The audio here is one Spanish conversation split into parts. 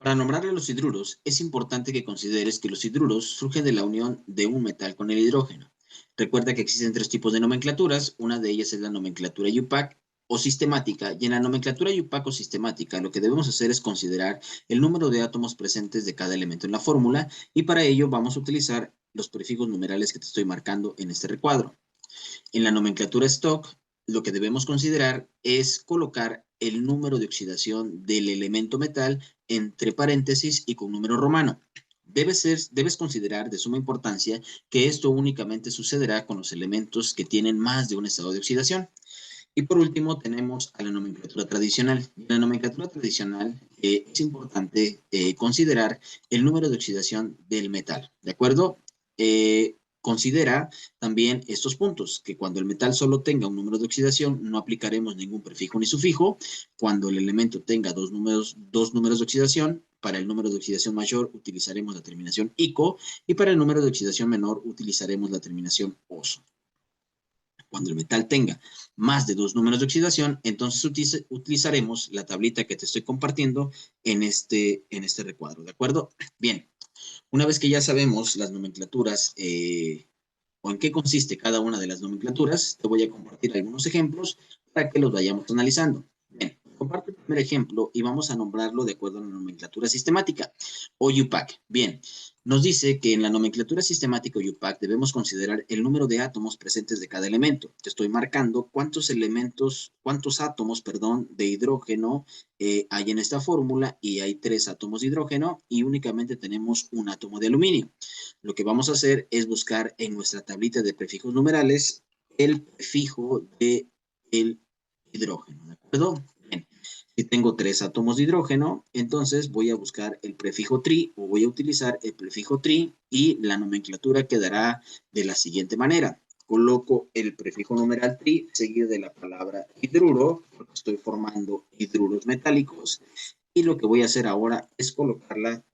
Para nombrarle los hidruros, es importante que consideres que los hidruros surgen de la unión de un metal con el hidrógeno. Recuerda que existen tres tipos de nomenclaturas, una de ellas es la nomenclatura IUPAC o sistemática, y en la nomenclatura IUPAC o sistemática lo que debemos hacer es considerar el número de átomos presentes de cada elemento en la fórmula, y para ello vamos a utilizar los prefijos numerales que te estoy marcando en este recuadro. En la nomenclatura stock, lo que debemos considerar es colocar el número de oxidación del elemento metal entre paréntesis y con número romano. Debes considerar de suma importancia que esto únicamente sucederá con los elementos que tienen más de un estado de oxidación. Y por último tenemos a la nomenclatura tradicional. En la nomenclatura tradicional es importante considerar el número de oxidación del metal, ¿de acuerdo? Considera también estos puntos, que cuando el metal solo tenga un número de oxidación, no aplicaremos ningún prefijo ni sufijo. Cuando el elemento tenga dos números de oxidación, para el número de oxidación mayor utilizaremos la terminación ICO, y para el número de oxidación menor utilizaremos la terminación OSO. Cuando el metal tenga más de dos números de oxidación, entonces utilizaremos la tablita que te estoy compartiendo en este recuadro, ¿de acuerdo? Bien, una vez que ya sabemos las nomenclaturas o en qué consiste cada una de las nomenclaturas, te voy a compartir algunos ejemplos para que los vayamos analizando. Bien, comparto el primer ejemplo y vamos a nombrarlo de acuerdo a la nomenclatura sistemática o IUPAC. Bien, nos dice que en la nomenclatura sistemática o IUPAC debemos considerar el número de átomos presentes de cada elemento. Te estoy marcando cuántos átomos, de hidrógeno hay en esta fórmula, y hay 3 átomos de hidrógeno y únicamente tenemos un átomo de aluminio. Lo que vamos a hacer es buscar en nuestra tablita de prefijos numerales el prefijo de el hidrógeno, ¿de acuerdo? Bien. Si tengo 3 átomos de hidrógeno, entonces voy a buscar el prefijo tri, o voy a utilizar el prefijo tri, y la nomenclatura quedará de la siguiente manera. Coloco el prefijo numeral tri seguido de la palabra hidruro, porque estoy formando hidruros metálicos, y lo que voy a hacer ahora es colocar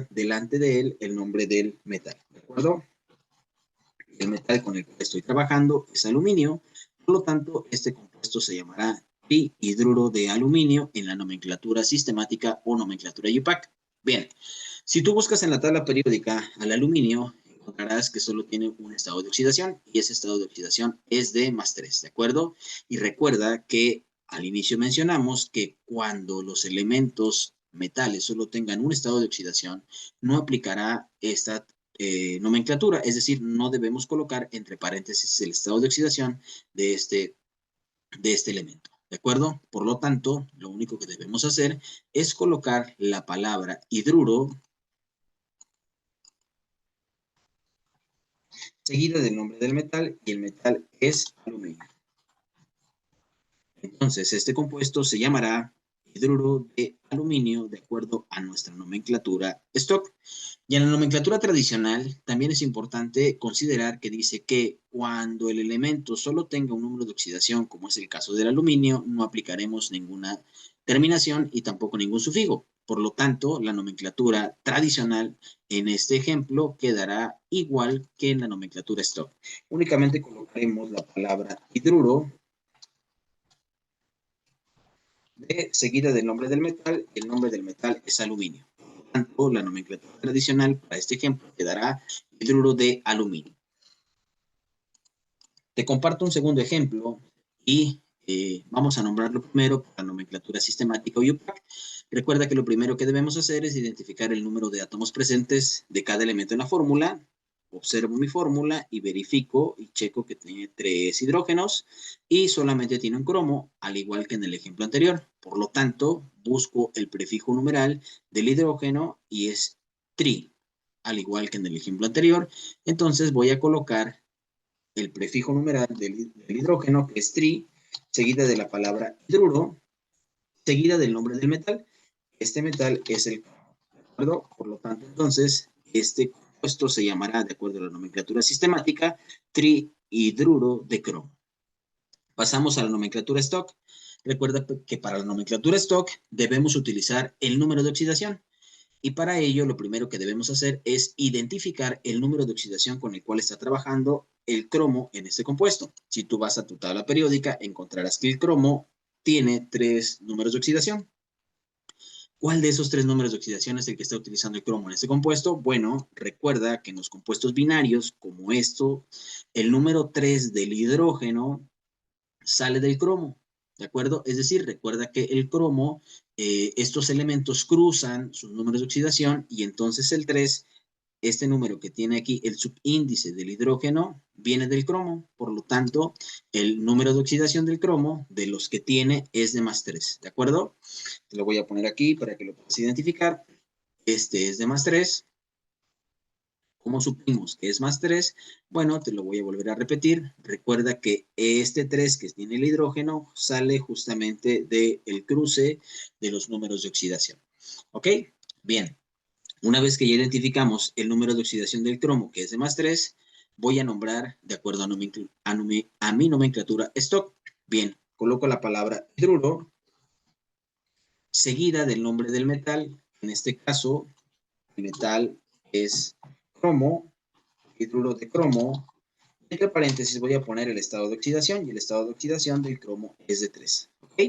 delante de él el nombre del metal, ¿de acuerdo? El metal con el que estoy trabajando es aluminio, por lo tanto, este compuesto se llamará trihidruro de aluminio en la nomenclatura sistemática o nomenclatura IUPAC. Bien, si tú buscas en la tabla periódica al aluminio, encontrarás que solo tiene un estado de oxidación, y ese estado de oxidación es de +3, ¿de acuerdo? Y recuerda que al inicio mencionamos que cuando los elementos metales solo tengan un estado de oxidación, no aplicará esta nomenclatura, es decir, no debemos colocar entre paréntesis el estado de oxidación de este elemento, ¿de acuerdo? Por lo tanto, lo único que debemos hacer es colocar la palabra hidruro seguida del nombre del metal, y el metal es aluminio. Entonces, este compuesto se llamará hidruro de aluminio de acuerdo a nuestra nomenclatura stock. Y en la nomenclatura tradicional también es importante considerar que dice que cuando el elemento solo tenga un número de oxidación, como es el caso del aluminio, no aplicaremos ninguna terminación y tampoco ningún sufijo. Por lo tanto, la nomenclatura tradicional en este ejemplo quedará igual que en la nomenclatura stock. Únicamente colocaremos la palabra hidruro seguida del nombre del metal, y el nombre del metal es aluminio. Por lo tanto, la nomenclatura tradicional para este ejemplo quedará hidruro de aluminio. Te comparto un segundo ejemplo y vamos a nombrarlo primero para nomenclatura sistemática o IUPAC. Recuerda que lo primero que debemos hacer es identificar el número de átomos presentes de cada elemento en la fórmula. Observo mi fórmula y verifico y checo que tiene 3 hidrógenos y solamente tiene un cromo, al igual que en el ejemplo anterior. Por lo tanto, busco el prefijo numeral del hidrógeno y es tri, al igual que en el ejemplo anterior. Entonces voy a colocar el prefijo numeral del hidrógeno, que es tri, seguida de la palabra hidruro, seguida del nombre del metal. Este metal es el cromo, ¿de acuerdo? Por lo tanto, entonces, este compuesto se llamará, de acuerdo a la nomenclatura sistemática, trihidruro de cromo. Pasamos a la nomenclatura stock. Recuerda que para la nomenclatura stock debemos utilizar el número de oxidación. Y para ello, lo primero que debemos hacer es identificar el número de oxidación con el cual está trabajando el cromo en este compuesto. Si tú vas a tu tabla periódica, encontrarás que el cromo tiene 3 números de oxidación. ¿Cuál de esos tres números de oxidación es el que está utilizando el cromo en este compuesto? Bueno, recuerda que en los compuestos binarios, como esto, el número 3 del hidrógeno sale del cromo, ¿de acuerdo? Es decir, recuerda que el cromo, estos elementos cruzan sus números de oxidación y entonces el 3, este número que tiene aquí, el subíndice del hidrógeno, viene del cromo. Por lo tanto, el número de oxidación del cromo, de los que tiene, es de más 3, ¿de acuerdo? Te lo voy a poner aquí para que lo puedas identificar. Este es de más 3. ¿Cómo supimos que es más 3? Bueno, te lo voy a volver a repetir. Recuerda que este 3 que tiene el hidrógeno sale justamente del cruce de los números de oxidación. ¿Ok? Bien. Una vez que ya identificamos el número de oxidación del cromo, que es de más 3, voy a nombrar de acuerdo a mi nomenclatura stock. Bien, coloco la palabra hidruro seguida del nombre del metal. En este caso, el metal es cromo, hidruro de cromo. Entre paréntesis voy a poner el estado de oxidación y el estado de oxidación del cromo es de 3. ¿Ok?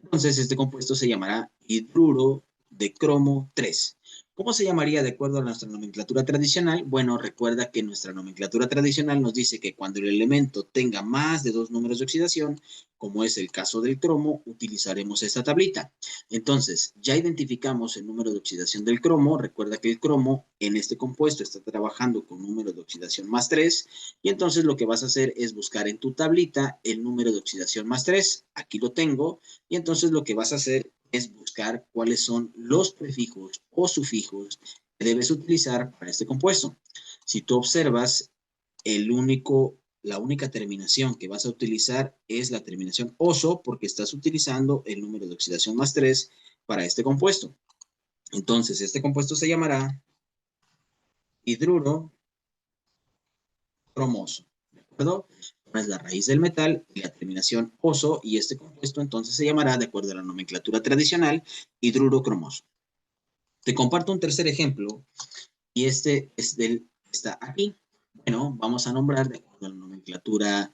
Entonces este compuesto se llamará hidruro de cromo 3. ¿Cómo se llamaría de acuerdo a nuestra nomenclatura tradicional? Bueno, recuerda que nuestra nomenclatura tradicional nos dice que cuando el elemento tenga más de 2 números de oxidación, como es el caso del cromo, utilizaremos esta tablita. Entonces, ya identificamos el número de oxidación del cromo. Recuerda que el cromo en este compuesto está trabajando con número de oxidación más 3. Y entonces lo que vas a hacer es buscar en tu tablita el número de oxidación más 3. Aquí lo tengo. Y entonces lo que vas a hacer es buscar cuáles son los prefijos o sufijos que debes utilizar para este compuesto. Si tú observas, la única terminación que vas a utilizar es la terminación oso porque estás utilizando el número de oxidación más 3 para este compuesto. Entonces, este compuesto se llamará hidruro cromoso. ¿De acuerdo? Es la raíz del metal y la terminación oso, y este compuesto entonces se llamará, de acuerdo a la nomenclatura tradicional, hidruro cromoso. Te comparto un tercer ejemplo, y este es está aquí. Bueno, vamos a nombrar de acuerdo a la nomenclatura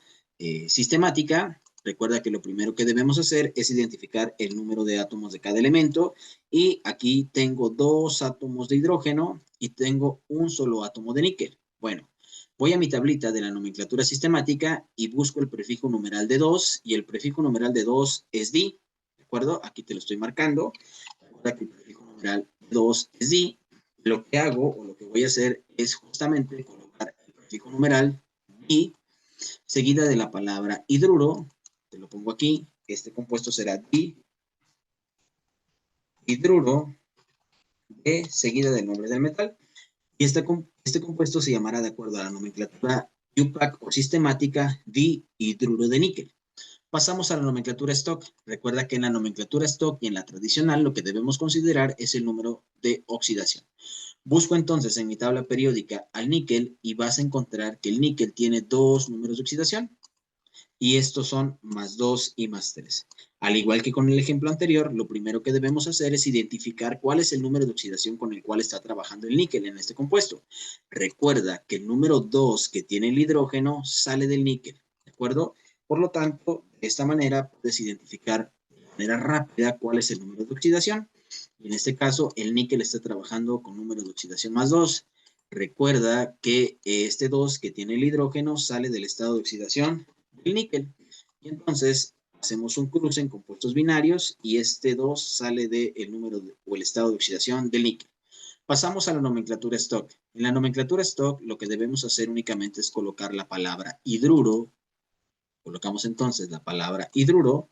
sistemática. Recuerda que lo primero que debemos hacer es identificar el número de átomos de cada elemento, y aquí tengo 2 átomos de hidrógeno y tengo un solo átomo de níquel. Bueno, voy a mi tablita de la nomenclatura sistemática y busco el prefijo numeral de 2, y el prefijo numeral de 2 es di, ¿de acuerdo? Aquí te lo estoy marcando. Recuerda que el prefijo numeral de 2 es di. Lo que hago o lo que voy a hacer es justamente colocar el prefijo numeral di seguida de la palabra hidruro. Te lo pongo aquí. Este compuesto será di hidruro de seguida del nombre del metal. Y este compuesto se llamará, de acuerdo a la nomenclatura IUPAC o sistemática, dihidruro de níquel. Pasamos a la nomenclatura stock. Recuerda que en la nomenclatura stock y en la tradicional lo que debemos considerar es el número de oxidación. Busco entonces en mi tabla periódica al níquel y vas a encontrar que el níquel tiene 2 números de oxidación, y estos son más 2 y más 3. Al igual que con el ejemplo anterior, lo primero que debemos hacer es identificar cuál es el número de oxidación con el cual está trabajando el níquel en este compuesto. Recuerda que el número 2 que tiene el hidrógeno sale del níquel, ¿de acuerdo? Por lo tanto, de esta manera puedes identificar de manera rápida cuál es el número de oxidación. Y en este caso, el níquel está trabajando con número de oxidación más 2. Recuerda que este 2 que tiene el hidrógeno sale del estado de oxidación del níquel. Y entonces hacemos un cruce en compuestos binarios y este 2 sale del número o el estado de oxidación del níquel. Pasamos a la nomenclatura stock. En la nomenclatura stock lo que debemos hacer únicamente es colocar la palabra hidruro. Colocamos entonces la palabra hidruro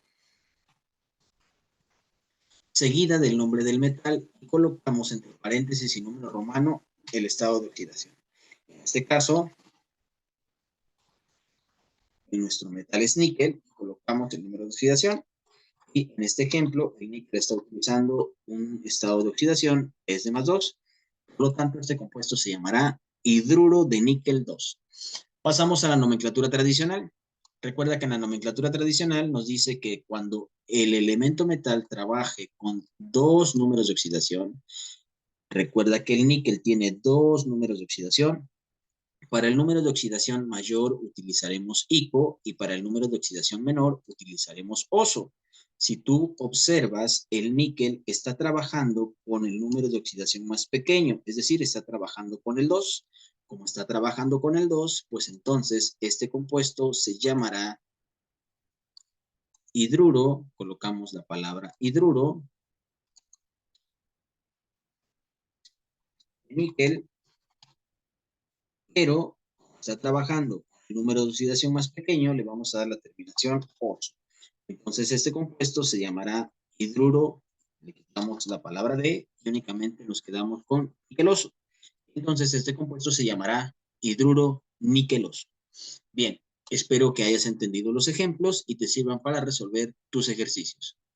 seguida del nombre del metal y colocamos entre paréntesis y número romano el estado de oxidación. En este caso, en nuestro metal es níquel, colocamos el número de oxidación. Y en este ejemplo, el níquel está utilizando un estado de oxidación, es de más 2. Por lo tanto, este compuesto se llamará hidruro de níquel 2. Pasamos a la nomenclatura tradicional. Recuerda que en la nomenclatura tradicional nos dice que cuando el elemento metal trabaje con 2 números de oxidación, recuerda que el níquel tiene 2 números de oxidación. Para el número de oxidación mayor utilizaremos ICO y para el número de oxidación menor utilizaremos OSO. Si tú observas, el níquel está trabajando con el número de oxidación más pequeño, es decir, está trabajando con el 2. Como está trabajando con el 2, pues entonces este compuesto se llamará hidruro, colocamos la palabra hidruro, níquel, pero está trabajando con el número de oxidación más pequeño, le vamos a dar la terminación 8. Entonces este compuesto se llamará hidruro, le quitamos la palabra D y únicamente nos quedamos con niqueloso. Entonces este compuesto se llamará hidruro niqueloso. Bien, espero que hayas entendido los ejemplos y te sirvan para resolver tus ejercicios.